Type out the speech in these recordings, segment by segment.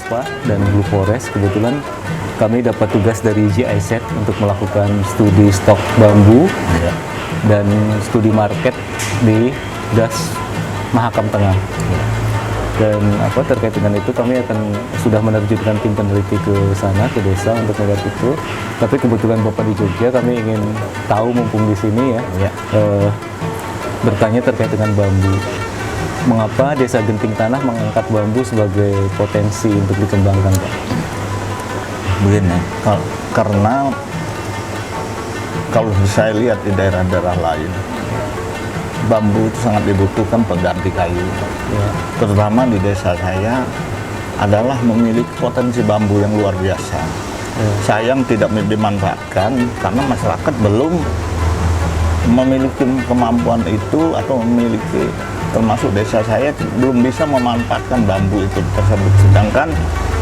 Aspa dan Blue Forest. Kebetulan kami dapat tugas dari GIZ untuk melakukan studi stok bambu dan studi market di Das Mahakam Tengah. Dan terkait dengan itu kami sudah menerjunkan tim peneliti ke sana, ke desa untuk melihat itu. Tapi kebetulan Bapak di Jogja, kami ingin tahu mumpung di sini bertanya terkait dengan bambu. Mengapa Desa Genting Tanah mengangkat bambu sebagai potensi untuk dikembangkan, Pak? Begini, karena kalau saya lihat di daerah-daerah lain, bambu itu sangat dibutuhkan pengganti kayu. Terutama di desa saya adalah memiliki potensi bambu yang luar biasa. Sayang tidak dimanfaatkan karena masyarakat belum memiliki kemampuan itu, atau memiliki, termasuk desa saya belum bisa memanfaatkan bambu itu tersebut. Sedangkan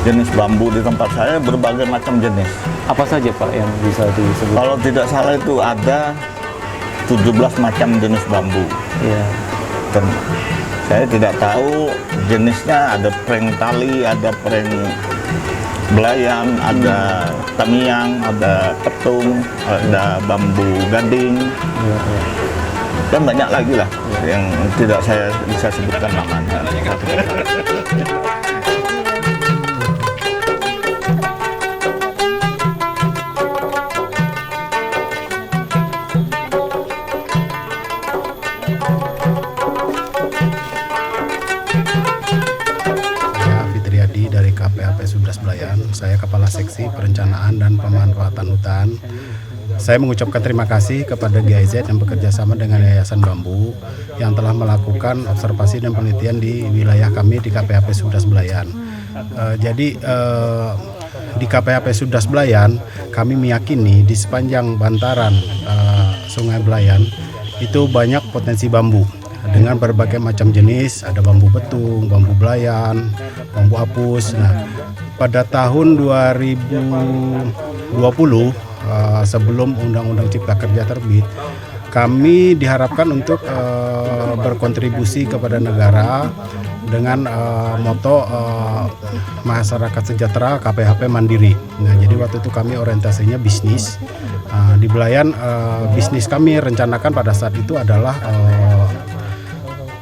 jenis bambu di tempat saya berbagai macam jenis. Apa saja, Pak, yang bisa disebut? Kalau tidak salah itu ada 17 macam jenis bambu. Saya tidak tahu jenisnya, ada pring tali, ada pring belayan, ada tamiang, ada petung, ada bambu gading, dan banyak lagi lah yang tidak saya bisa sebutkan namanya. Dari KPHP 11 Belayan, saya Kepala Seksi Perencanaan dan Pemanfaatan Hutan. Saya mengucapkan terima kasih kepada GIZ yang bekerja sama dengan Yayasan Bambu yang telah melakukan observasi dan penelitian di wilayah kami di KPHP 11 Belayan. Di KPHP 11 Belayan, kami meyakini di sepanjang bantaran Sungai Belayan itu banyak potensi bambu dengan berbagai macam jenis. Ada bambu betung, bambu belayan, bambu apus. Nah, pada tahun 2020 sebelum Undang-Undang Cipta Kerja terbit, kami diharapkan untuk berkontribusi kepada negara dengan moto masyarakat sejahtera, KPHP mandiri. Nah, jadi waktu itu kami orientasinya bisnis. Di Belayan, bisnis kami rencanakan pada saat itu adalah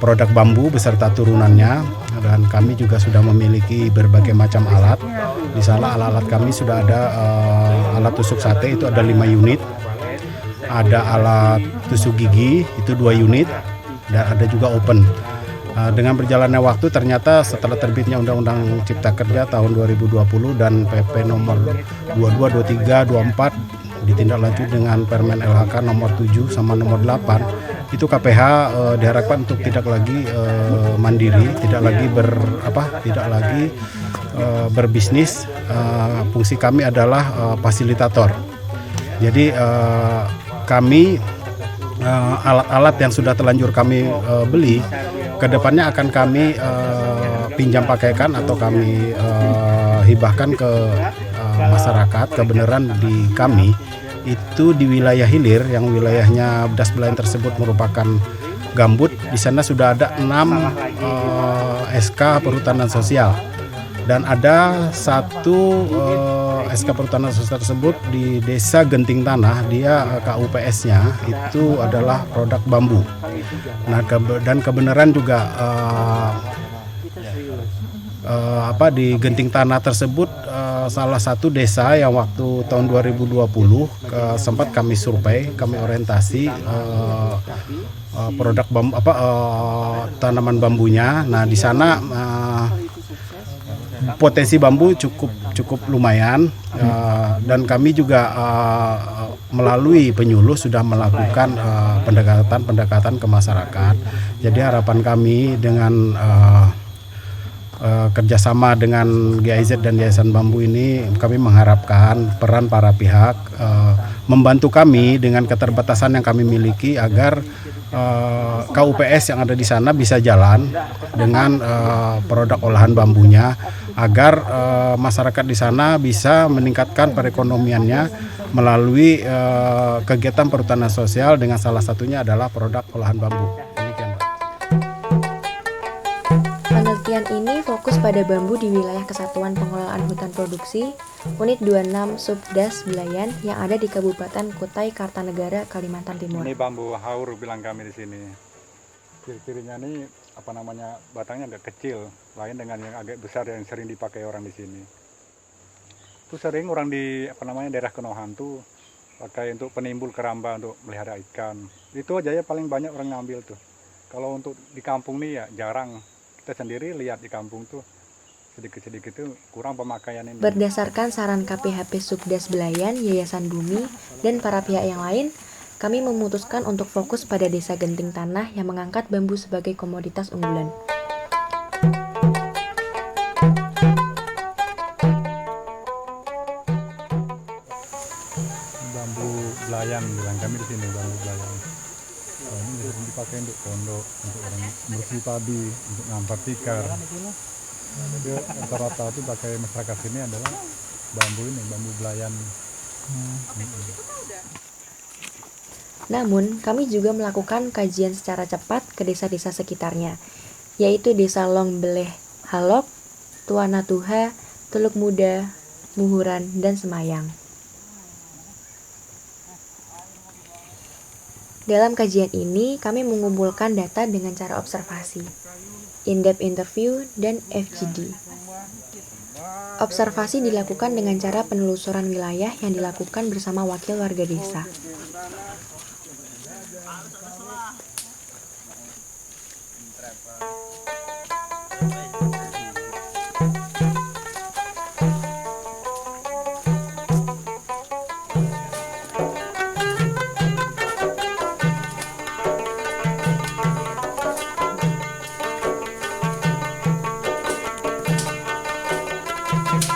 produk bambu beserta turunannya, dan kami juga sudah memiliki berbagai macam alat. Di sana alat-alat kami sudah ada alat tusuk sate itu ada 5 unit, ada alat tusuk gigi itu 2 unit, dan ada juga open. Dengan berjalannya waktu ternyata setelah terbitnya Undang-Undang Cipta Kerja tahun 2020 dan PP nomor 22, 23, 24 ditindaklanjuti dengan Permen LHK nomor 7 sama nomor 8, itu KPH diharapkan untuk tidak lagi mandiri, tidak lagi berbisnis. Fungsi kami adalah fasilitator. Jadi kami alat-alat yang sudah terlanjur kami beli, kedepannya akan kami pinjam pakaikan atau kami hibahkan ke masyarakat. Kebenaran di kami itu di wilayah hilir, yang wilayahnya Das Belayan tersebut merupakan gambut. Di sana sudah ada 6 SK perhutanan sosial, dan ada 1 SK perhutanan sosial tersebut di Desa Genting Tanah. Dia KUPS-nya itu adalah produk bambu. Nah, dan kebenaran juga di Genting Tanah tersebut salah satu desa yang waktu tahun 2020 sempat kami survei, kami orientasi produk bambu, tanaman bambunya. Nah, di sana potensi bambu cukup lumayan, dan kami juga melalui penyuluh sudah melakukan pendekatan ke masyarakat. Jadi harapan kami dengan kerjasama dengan GIZ dan Yayasan Bambu ini, kami mengharapkan peran para pihak membantu kami dengan keterbatasan yang kami miliki agar KUPS yang ada di sana bisa jalan dengan produk olahan bambunya, agar masyarakat di sana bisa meningkatkan perekonomiannya melalui kegiatan perhutanan sosial, dengan salah satunya adalah produk olahan bambu. Demikian, Pak. Penelitian ini fokus pada bambu di wilayah Kesatuan Pengelolaan Hutan Produksi, Unit 26 Subdas Belayan yang ada di Kabupaten Kutai Kartanegara, Kalimantan Timur. Ini bambu haur bilang kami di sini. Ciri-cirinya ini batangnya agak kecil, lain dengan yang agak besar yang sering dipakai orang di sini. Itu sering orang di daerah Kenohan tuh pakai untuk penimbul keramba untuk melihara ikan. Itu aja ya paling banyak orang ngambil tuh. Kalau untuk di kampung nih ya jarang. Kita sendiri lihat di kampung tuh sedikit-sedikit tuh kurang pemakaian ini. Berdasarkan saran KPHP Subdas Belayan, Yayasan Bumi, dan para pihak yang lain, kami memutuskan untuk fokus pada Desa Genting Tanah yang mengangkat bambu sebagai komoditas unggulan. Bambu belayan bilang kami di sini, bambu belayan. Ini sering dipakai untuk pondok, untuk orang bersih padi, untuk ngampar tikar. Dia rata-rata itu pakai masyarakat sini adalah bambu ini, bambu belayan. Namun, kami juga melakukan kajian secara cepat ke desa-desa sekitarnya, yaitu Desa Long Beleh Halok, Tuana Tuha, Teluk Muda, Muhuran, dan Semayang. Dalam kajian ini, kami mengumpulkan data dengan cara observasi, in-depth interview, dan FGD. Observasi dilakukan dengan cara penelusuran wilayah yang dilakukan bersama wakil warga desa.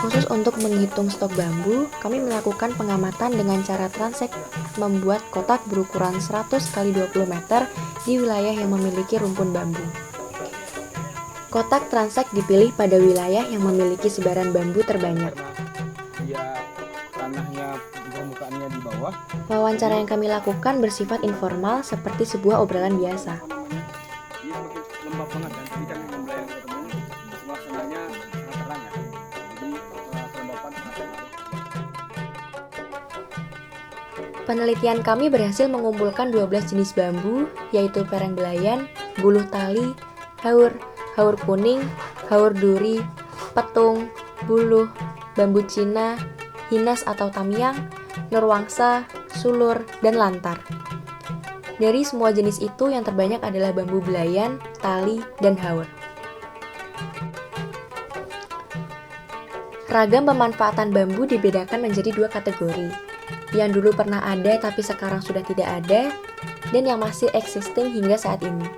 Khusus untuk menghitung stok bambu, kami melakukan pengamatan dengan cara transek membuat kotak berukuran 100 x 20 meter di wilayah yang memiliki rumpun bambu. Kotak transek dipilih pada wilayah yang memiliki sebaran bambu terbanyak. Dia tanahnya permukaannya di bawah. Wawancara yang kami lakukan bersifat informal seperti sebuah obrolan biasa. Dia semakin lembab banget kan. Jadi kan yang belayar ketemu suasananya sangat terang ya. Jadi kelembapan sangat terang. Penelitian kami berhasil mengumpulkan 12 jenis bambu, yaitu pereng belayan, buluh tali, haur, haur kuning, haur duri, petung, buluh, bambu Cina, hinas atau tamiang, nurwangsa, sulur, dan lantar. Dari semua jenis itu yang terbanyak adalah bambu belayan, tali, dan haur. Ragam pemanfaatan bambu dibedakan menjadi 2 kategori, yang dulu pernah ada tapi sekarang sudah tidak ada, dan yang masih existing hingga saat ini.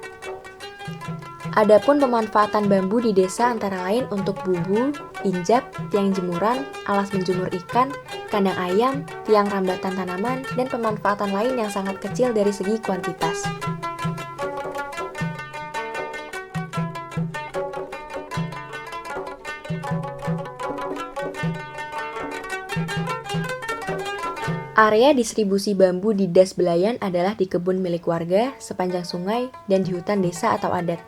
Adapun pemanfaatan bambu di desa antara lain untuk bubu, injak, tiang jemuran, alas menjemur ikan, kandang ayam, tiang rambatan tanaman, dan pemanfaatan lain yang sangat kecil dari segi kuantitas. Area distribusi bambu di Das Belayan adalah di kebun milik warga, sepanjang sungai, dan di hutan desa atau adat.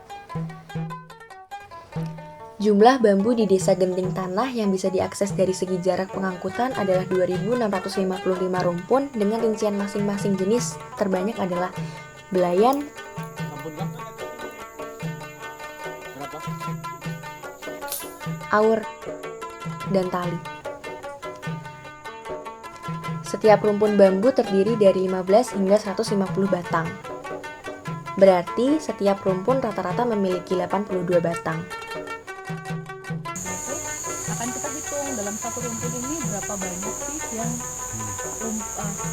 Jumlah bambu di Desa Genting Tanah yang bisa diakses dari segi jarak pengangkutan adalah 2.655 rumpun dengan rincian masing-masing jenis. Terbanyak adalah belayan, Berapa? aur, dan tali. Setiap rumpun bambu terdiri dari 15 hingga 150 batang. Berarti setiap rumpun rata-rata memiliki 82 batang. Akan kita hitung dalam satu rumpun ini berapa banyak sih yang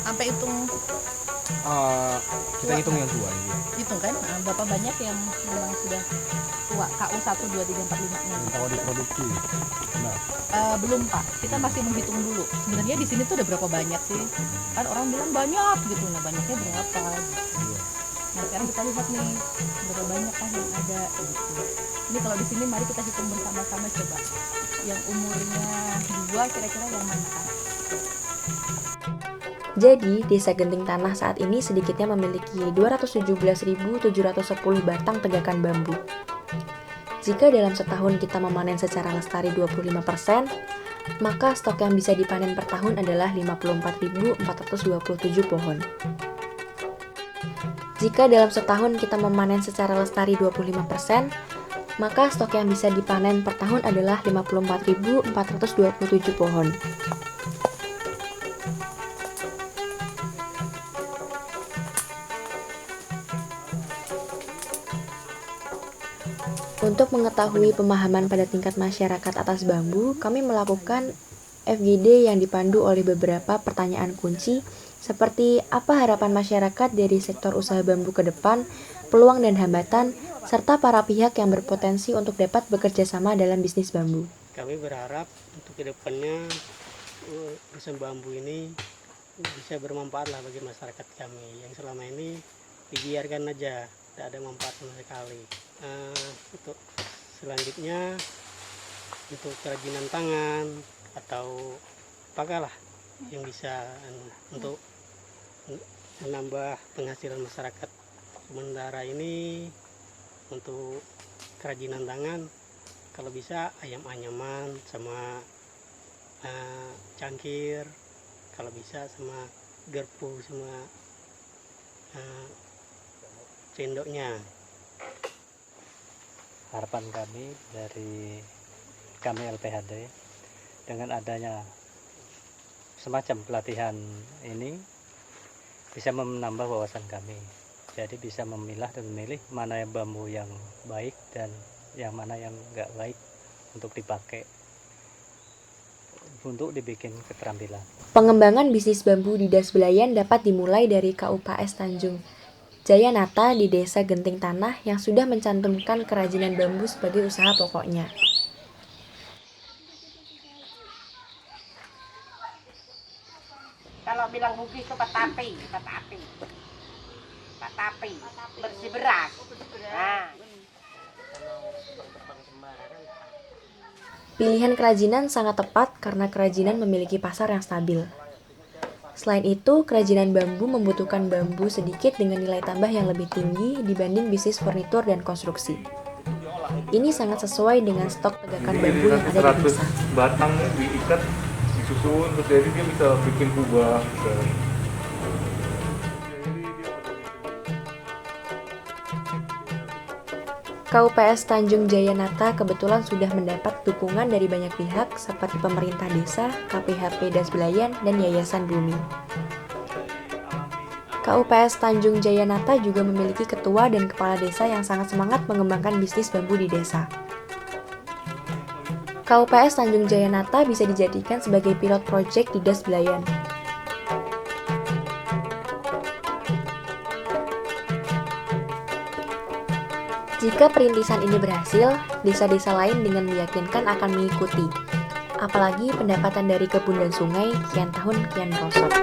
sampai hitung Kita hitung yang tua ini. hitung kan berapa banyak yang memang sudah tua KU 1 2 3 4 5 nya. Kalau diproduksi, nah, Belum Pak, kita masih menghitung dulu. Sebenarnya di sini tuh ada berapa banyak sih? Kan orang bilang banyak gitu. Nah, banyaknya berapa gitu. Nah, sekarang kita lihat nih berapa banyak kan yang ada gitu. Ini kalau di sini mari kita hitung bersama-sama coba. Yang umurnya 2 kira-kira yang mana kan? Jadi, Desa Genting Tanah saat ini sedikitnya memiliki 217.710 batang tegakan bambu. Jika dalam setahun kita memanen secara lestari 25%, maka stok yang bisa dipanen per tahun adalah 54.427 pohon. Jika dalam setahun kita memanen secara lestari 25%, maka stok yang bisa dipanen per tahun adalah 54.427 pohon. Untuk mengetahui pemahaman pada tingkat masyarakat atas bambu, kami melakukan FGD yang dipandu oleh beberapa pertanyaan kunci seperti apa harapan masyarakat dari sektor usaha bambu ke depan, peluang dan hambatan, serta para pihak yang berpotensi untuk dapat bekerja sama dalam bisnis bambu. Kami berharap untuk kedepannya usaha bambu ini bisa bermanfaat lah bagi masyarakat kami yang selama ini dibiarkan aja, tidak ada manfaat sama sekali. Untuk selanjutnya untuk kerajinan tangan atau apalah yang bisa untuk menambah penghasilan masyarakat. Sementara ini untuk kerajinan tangan kalau bisa ayam-ayaman sama cangkir, kalau bisa sama garpu sama sendoknya. Harapan kami dari kami LPHD dengan adanya semacam pelatihan ini bisa menambah wawasan kami, jadi bisa memilah dan memilih mana yang bambu yang baik dan yang mana yang nggak baik untuk dipakai untuk dibikin keterampilan. Pengembangan bisnis bambu di Das Belayan dapat dimulai dari KUPS Tanjung Jayanata di Desa Genting Tanah yang sudah mencantumkan kerajinan bambu sebagai usaha pokoknya. Kalau bilang bugis itu patapi, bersih beras. Nah. Pilihan kerajinan sangat tepat karena kerajinan memiliki pasar yang stabil. Selain itu, kerajinan bambu membutuhkan bambu sedikit dengan nilai tambah yang lebih tinggi dibanding bisnis furnitur dan konstruksi. Ini sangat sesuai dengan stok tegakan bambu yang ada di desa. Batang diikat, disusun, terus jadi dia bisa bikin kubah. KUPS Tanjung Jayanata kebetulan sudah mendapat dukungan dari banyak pihak seperti pemerintah desa, KPHP Das Belayan, dan Yayasan Bumi. KUPS Tanjung Jayanata juga memiliki ketua dan kepala desa yang sangat semangat mengembangkan bisnis bambu di desa. KUPS Tanjung Jayanata bisa dijadikan sebagai pilot project di Das Belayan. Jika perintisan ini berhasil, desa-desa lain dengan meyakinkan akan mengikuti. Apalagi pendapatan dari kebun dan sungai kian tahun kian merosot.